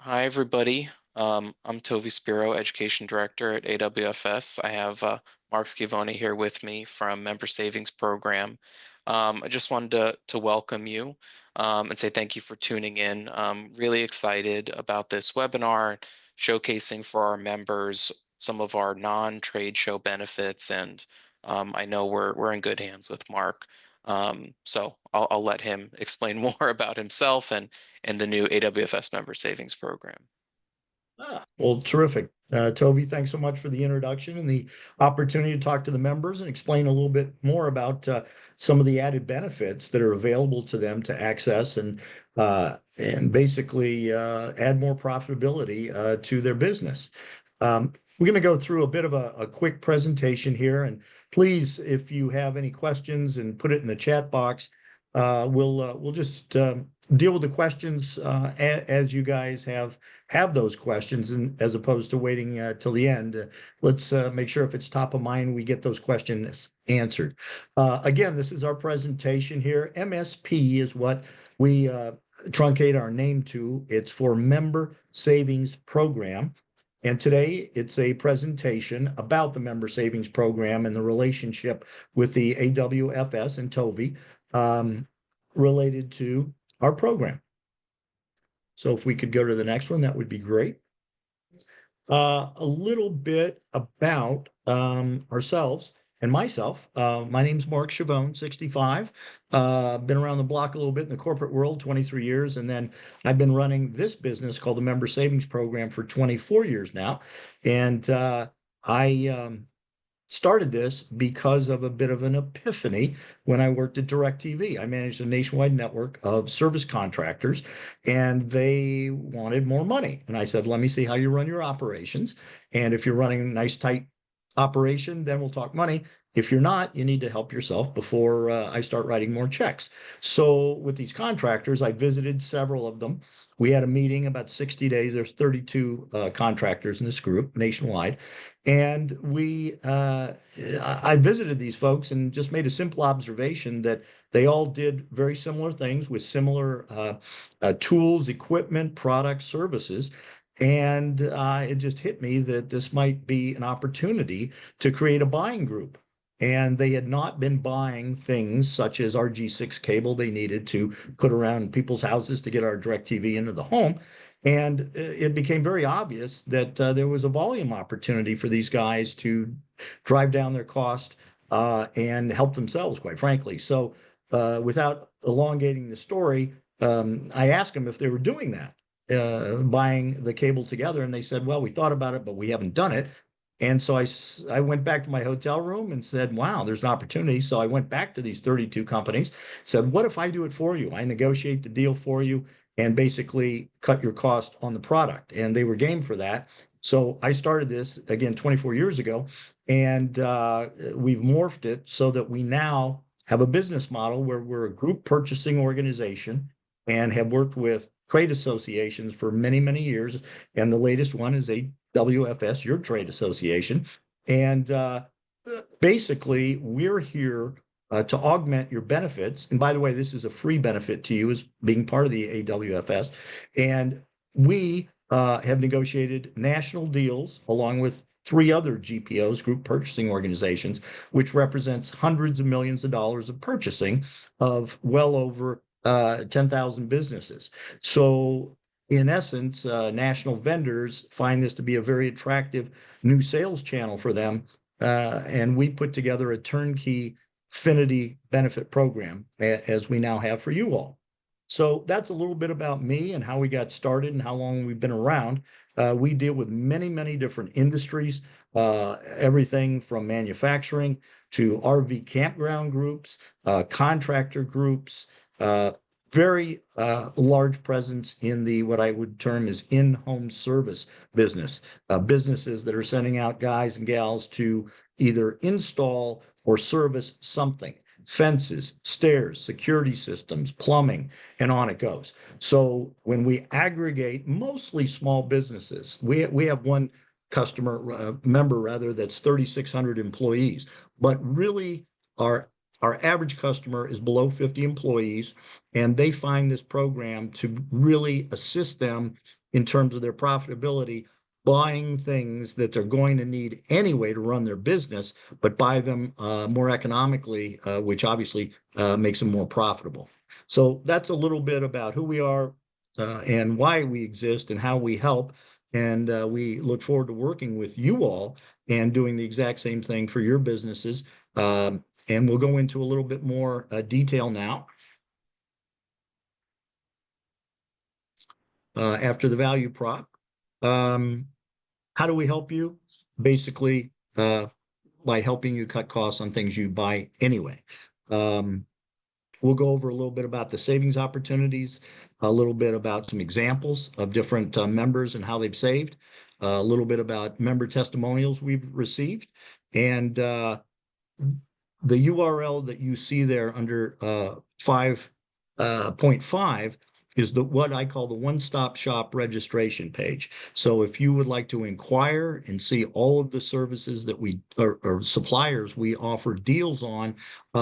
Hi, everybody. I'm Tovi Spiro, Education Director at AWFS. I have Mark Scavone here with me from Member Savings Program. I just wanted to welcome you and say thank you for tuning in. Really excited about this webinar showcasing for our members some of our non-trade show benefits, and I know we're in good hands with Mark. So I'll let him explain more about himself and the new AWFS member savings program. Well, terrific. Toby, thanks so much for the introduction and the opportunity to talk to the members and explain a little bit more about some of the added benefits that are available to them to access and basically add more profitability to their business. We're going to go through a bit of a quick presentation here, and please, if you have any questions, and put it in the chat box. We'll just deal with the questions as you guys have those questions, and as opposed to waiting till the end. Let's make sure if it's top of mind, we get those questions answered. Again, this is our presentation here. MSP is what we truncate our name to. It's for Member Savings Program. And today it's a presentation about the Member Savings Program and the relationship with the AWFS and TOVI related to our program. So if we could go to the next one, that would be great. A little bit about ourselves and myself. My name's Mark Chavone, 65. Been around the block a little bit in the corporate world, 23 years. And then I've been running this business called the Member Savings Program for 24 years now. And I started this because of a bit of an epiphany when I worked at DirecTV. I managed a nationwide network of service contractors, and they wanted more money. And I said, let me see how you run your operations. And if you're running a nice, tight operation, then we'll talk money. If you're not, you need to help yourself before I start writing more checks. So with these contractors, I visited several of them. We had a meeting about 60 days. There's 32 contractors in this group nationwide. And I visited these folks and just made a simple observation that they all did very similar things with similar tools, equipment, products, services. And it just hit me that this might be an opportunity to create a buying group. And they had not been buying things such as our G6 cable they needed to put around people's houses to get our DirecTV into the home. And it became very obvious that there was a volume opportunity for these guys to drive down their cost and help themselves, quite frankly. So, without elongating the story, I asked them if they were doing that, buying the cable together. And they said, well, we thought about it, but we haven't done it. And so I went back to my hotel room and said, wow, there's an opportunity. So I went back to these 32 companies, said, what if I do it for you? I negotiate the deal for you and basically cut your cost on the product. And they were game for that. So I started this again 24 years ago, and we've morphed it so that we now have a business model where we're a group purchasing organization and have worked with trade associations for many, many years. And the latest one is AWFS, your trade association. And basically, we're here to augment your benefits. And by the way, this is a free benefit to you as being part of the AWFS. And we have negotiated national deals along with three other GPOs, group purchasing organizations, which represents hundreds of millions of dollars of purchasing of well over 10,000 businesses. So in essence, national vendors find this to be a very attractive new sales channel for them. And we put together a turnkey affinity benefit program, as we now have for you all. So that's a little bit about me and how we got started and how long we've been around. We deal with many, many different industries, everything from manufacturing to RV campground groups, contractor groups, very large presence in the what I would term as in-home service business, businesses that are sending out guys and gals to either install or service something, fences, stairs, security systems, plumbing, and on it goes. So when we aggregate mostly small businesses, we have one customer member rather that's 3,600 employees, but really our our average customer is below 50 employees, and they find this program to really assist them in terms of their profitability, buying things that they're going to need anyway to run their business, but buy them more economically, which obviously makes them more profitable. So that's a little bit about who we are and why we exist and how we help. And we look forward to working with you all and doing the exact same thing for your businesses. And we'll go into a little bit more detail now after the value prop. Um, how do we help you? Basically, by helping you cut costs on things you buy anyway. Um, we'll go over a little bit about the savings opportunities, a little bit about some examples of different members and how they've saved, a little bit about member testimonials we've received, and the URL that you see there under 5.5 is what I call the one-stop shop registration page. So if you would like to inquire and see all of the services that we or suppliers we offer deals on,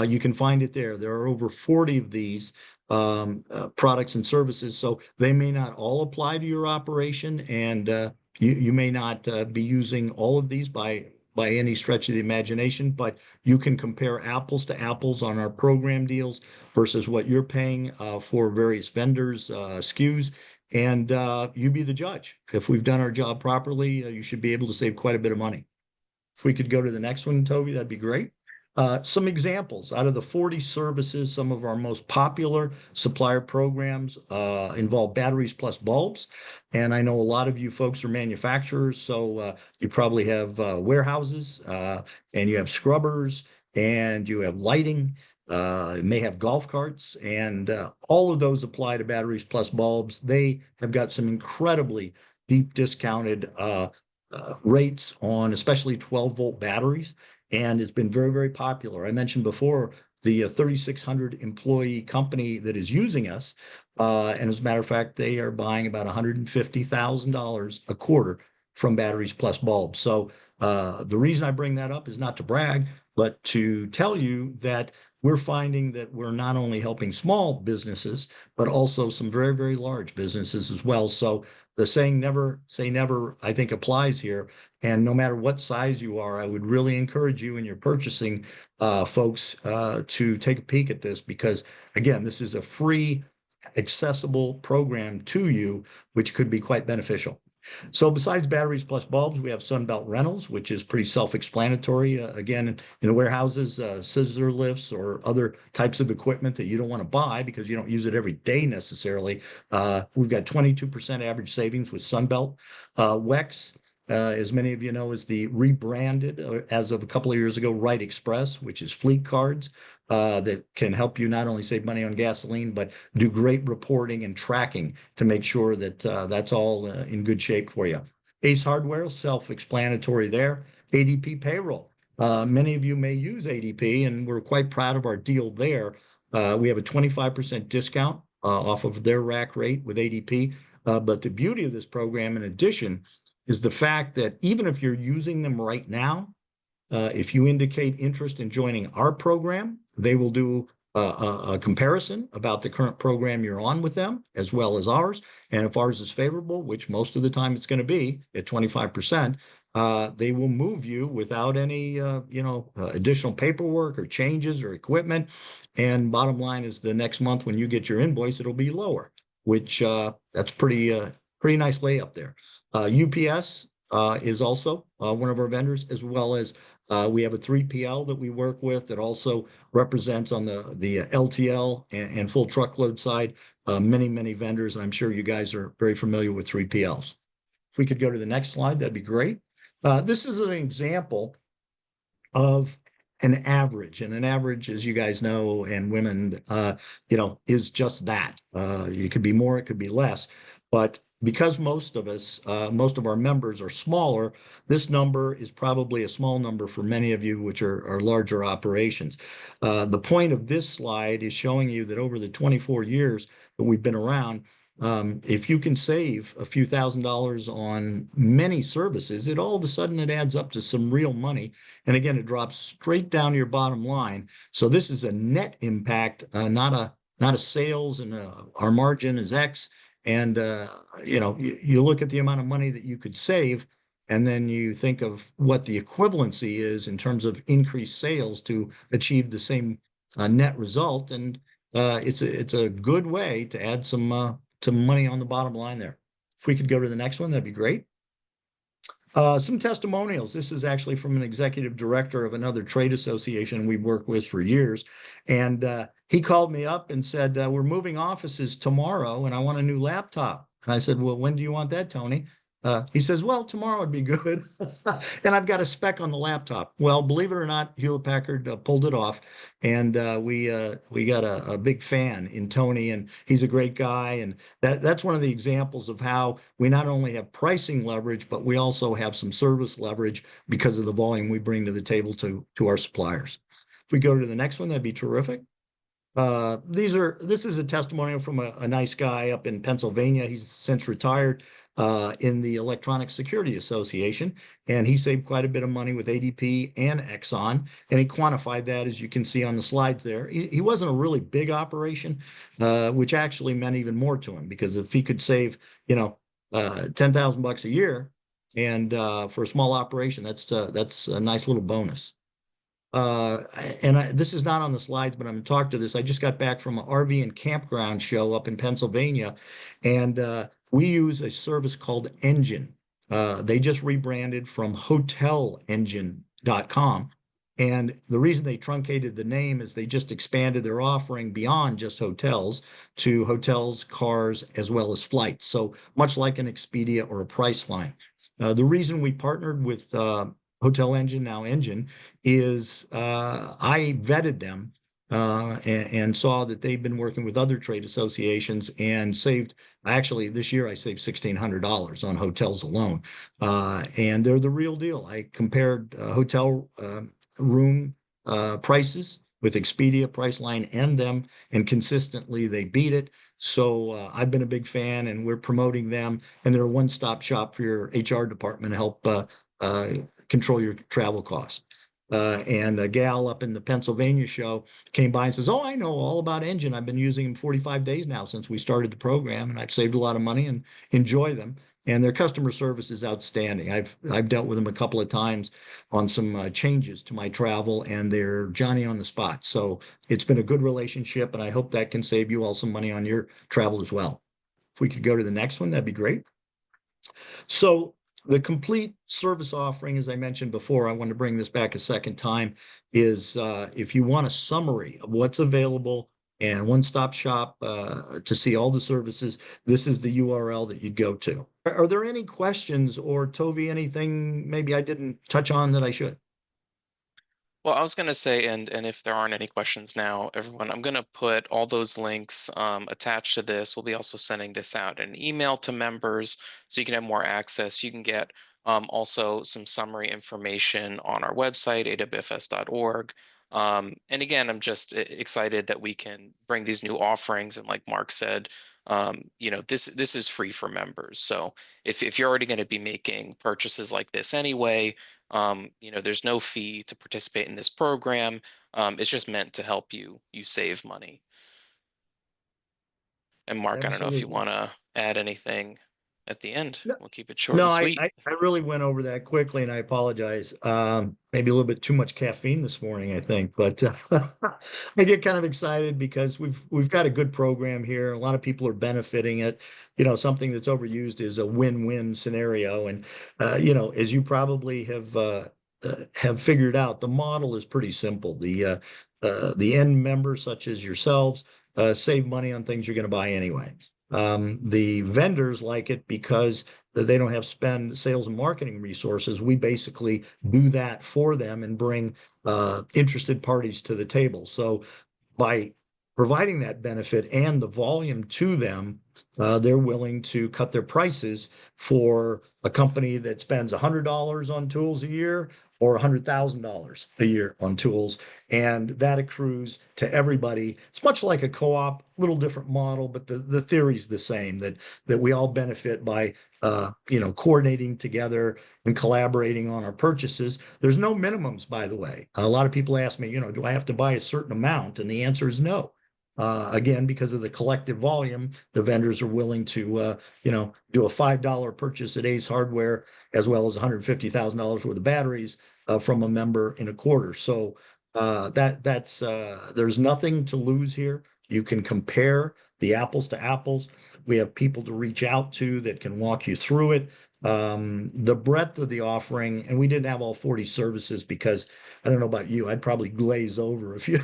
you can find it there. There are over 40 of these products and services, so they may not all apply to your operation, and you may not be using all of these by any stretch of the imagination, but you can compare apples to apples on our program deals versus what you're paying for various vendors, SKUs, and you be the judge. If we've done our job properly, you should be able to save quite a bit of money. If we could go to the next one, Toby, that'd be great. Some examples out of the 40 services, some of our most popular supplier programs involve batteries plus bulbs. And I know a lot of you folks are manufacturers, so you probably have warehouses and you have scrubbers and you have lighting. You may have golf carts, and all of those apply to batteries plus bulbs. They have got some incredibly deep discounted rates on especially 12-volt batteries, and it's been very, very popular. I mentioned before the 3,600 employee company that is using us, and as a matter of fact, they are buying about $150,000 a quarter from batteries plus bulbs. So the reason I bring that up is not to brag, but to tell you that we're finding that we're not only helping small businesses, but also some very, very large businesses as well. So the saying never say never, I think, applies here. And no matter what size you are, I would really encourage you in your purchasing folks to take a peek at this because, again, this is a free, accessible program to you, which could be quite beneficial. So besides batteries plus bulbs, we have Sunbelt Rentals, which is pretty self-explanatory. Again, in the warehouses, scissor lifts or other types of equipment that you don't want to buy because you don't use it every day necessarily. We've got 22% average savings with Sunbelt. WEX, as many of you know, is the rebranded, as of a couple of years ago, Right Express, which is fleet cards that can help you not only save money on gasoline, but do great reporting and tracking to make sure that that's all in good shape for you. Ace Hardware, self-explanatory there. ADP Payroll. Many of you may use ADP, and we're quite proud of our deal there. We have a 25% discount off of their rack rate with ADP. But the beauty of this program, in addition, is the fact that even if you're using them right now, if you indicate interest in joining our program, they will do a comparison about the current program you're on with them, as well as ours. And if ours is favorable, which most of the time it's going to be at 25%, they will move you without any, additional paperwork or changes or equipment. And bottom line is the next month when you get your invoice, it'll be lower, which that's pretty nice layup there. UPS is also one of our vendors, as well as we have a 3PL that we work with that also represents on the LTL and full truckload side many, many vendors. And I'm sure you guys are very familiar with 3PLs. If we could go to the next slide, that'd be great. This is an example of an average, and an average, as you guys know, and women, is just that. It could be more, it could be less, but because most of us, most of our members are smaller, this number is probably a small number for many of you, which are larger operations. The point of this slide is showing you that over the 24 years that we've been around, If you can save a few $1,000s on many services, it all of a sudden it adds up to some real money. And again, it drops straight down to your bottom line. So this is a net impact, not a sales, and our margin is X. And you look at the amount of money that you could save, and then you think of what the equivalency is in terms of increased sales to achieve the same net result. And it's a good way to add some money on the bottom line there. If we could go to the next one, that'd be great. Some testimonials. This is actually from an executive director of another trade association we've worked with for years. And he called me up and said, we're moving offices tomorrow and I want a new laptop. And I said, well, when do you want that, Tony? He says, well, tomorrow would be good. And I've got a spec on the laptop. Well, believe it or not, Hewlett Packard pulled it off. And we got a big fan in Tony, and he's a great guy. And that's one of the examples of how we not only have pricing leverage, but we also have some service leverage because of the volume we bring to the table to our suppliers. If we go to the next one, that'd be terrific. This is a testimonial from a nice guy up in Pennsylvania. He's since retired in the Electronic Security Association, and he saved quite a bit of money with ADP and Exxon, and he quantified that, as you can see on the slides there. He wasn't a really big operation, which actually meant even more to him, because if he could save, 10,000 bucks a year, and for a small operation, that's a nice little bonus. This is not on the slides, but I'm going to talk to this. I just got back from an RV and campground show up in Pennsylvania, and we use a service called Engine. They just rebranded from hotelengine.com. And the reason they truncated the name is they just expanded their offering beyond just hotels to hotels, cars, as well as flights. So much like an Expedia or a Priceline. The reason we partnered with Hotel Engine, now Engine, is I vetted them and saw that they've been working with other trade associations and saved. Actually, this year I saved $1,600 on hotels alone, and they're the real deal. I compared hotel room prices with Expedia, Priceline, and them, and consistently they beat it. So I've been a big fan, and we're promoting them. And they're a one-stop shop for your HR department to help control your travel costs. And a gal up in the Pennsylvania show came by and says, "Oh, I know all about Engine. I've been using them 45 days now since we started the program, and I've saved a lot of money and enjoy them. And their customer service is outstanding. I've dealt with them a couple of times on some changes to my travel, and they're Johnny on the spot. So it's been a good relationship, and I hope that can save you all some money on your travel as well. If we could go to the next one, that'd be great. So the complete service offering, as I mentioned before, I want to bring this back a second time, is if you want a summary of what's available and one-stop shop to see all the services, this is the URL that you go to. Are there any questions, or Tovi, anything maybe I didn't touch on that I should? Well, I was going to say, and if there aren't any questions now, everyone, I'm going to put all those links attached to this. We'll be also sending this out in an email to members so you can have more access. You can get also some summary information on our website, awfs.org. And again, I'm just excited that we can bring these new offerings. And like Mark said, this is free for members. So if you're already going to be making purchases like this anyway, there's no fee to participate in this program. It's just meant to help you save money. And Mark, I don't know if you Absolutely. want to add anything at the end. No, We'll keep it short no, and I, sweet. I really went over that quickly, and I apologize. Maybe a little bit too much caffeine this morning, I think, but I get kind of excited because we've got a good program here. A lot of people are benefiting it. Something that's overused is a win-win scenario, and as you probably have figured out, the model is pretty simple. The end members, such as yourselves, save money on things you're going to buy anyway. The vendors like it because they don't have spend sales and marketing resources. We basically do that for them and bring interested parties to the table. So by providing that benefit and the volume to them, they're willing to cut their prices for a company that spends $100 on tools a year or $100,000 a year on tools, and that accrues to everybody. It's much like a co-op, little different model, but the theory is the same, that we all benefit by coordinating together and collaborating on our purchases. There's no minimums, by the way. A lot of people ask me, do I have to buy a certain amount? And the answer is no. Again, because of the collective volume, the vendors are willing to, do a $5 purchase at Ace Hardware as well as $150,000 worth of batteries from a member in a quarter. So there's nothing to lose here. You can compare the apples to apples. We have people to reach out to that can walk you through it. The breadth of the offering, and we didn't have all 40 services because I don't know about you, I'd probably glaze over if you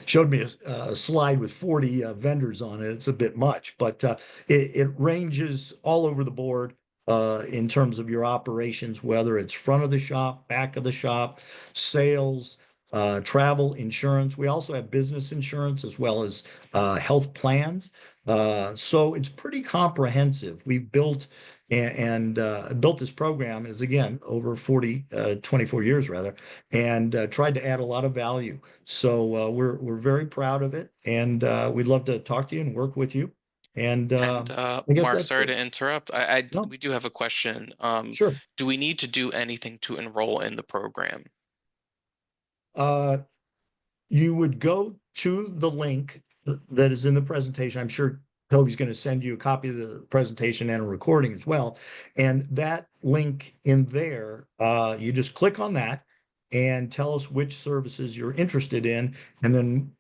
showed me a slide with 40 vendors on it. It's a bit much, but it ranges all over the board in terms of your operations, whether it's front of the shop, back of the shop, sales, travel insurance. We also have business insurance as well as health plans. So it's pretty comprehensive. We've built and built this program is again over 24 years rather, and tried to add a lot of value. So we're very proud of it, and we'd love to talk to you and work with you. And And I guess Mark, that's sorry it. to interrupt. No, We do have a question. sure. Do we need to do anything to enroll in the program? Uh, you would go to the link that is in the presentation. I'm sure Toby's going to send you a copy of the presentation and a recording as well. And that link in there, you just click on that and tell us which services you're interested in. And then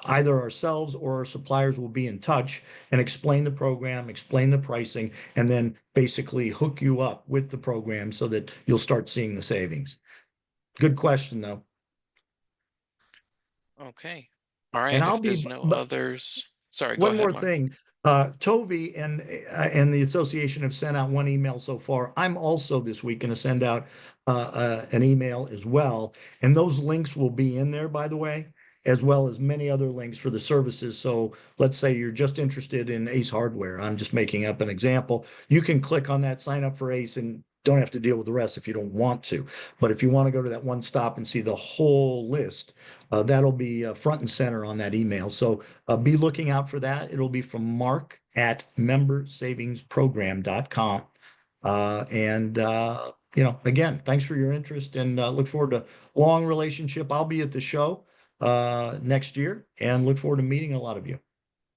either ourselves or our suppliers will be in touch and explain the program, explain the pricing, and then basically hook you up with the program so that you'll start seeing the savings. Good question, though. Okay. All And right. I'll If be, there's no but others, sorry, go one ahead, more Mark. thing. Tovey and the association have sent out one email so far. I'm also this week going to send out an email as well, and those links will be in there, by the way, as well as many other links for the services. So let's say you're just interested in Ace Hardware. I'm just making up an example. You can click on that, sign up for Ace, and don't have to deal with the rest if you don't want to. But if you want to go to that one stop and see the whole list, that'll be front and center on that email. So be looking out for that. It'll be from Mark at membersavingsprogram.com. Again, thanks for your interest and look forward to a long relationship. I'll be at the show next year and look forward to meeting a lot of you.